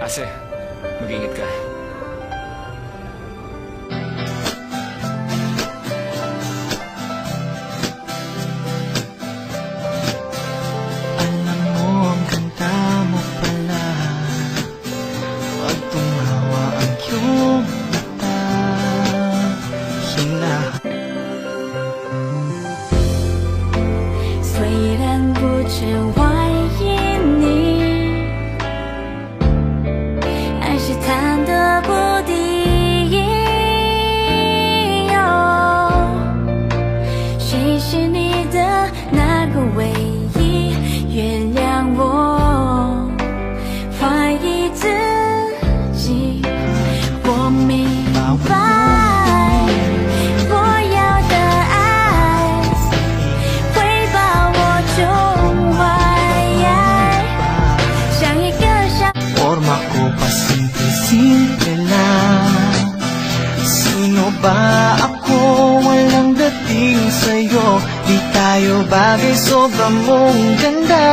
Ase, mag-ingat ka. Alam mo, ang ganda mo pala. Pag tumawa ang iyong mata, hinahanap 虽然不知怀疑你，还是贪得不敌。谁是你的那个唯一？原谅我怀疑自己，我明白。Forma ko pa simple-simple lang. Sino ba ako? Walang dating sa'yo. Di tayo bagay, sobrang mong ganda.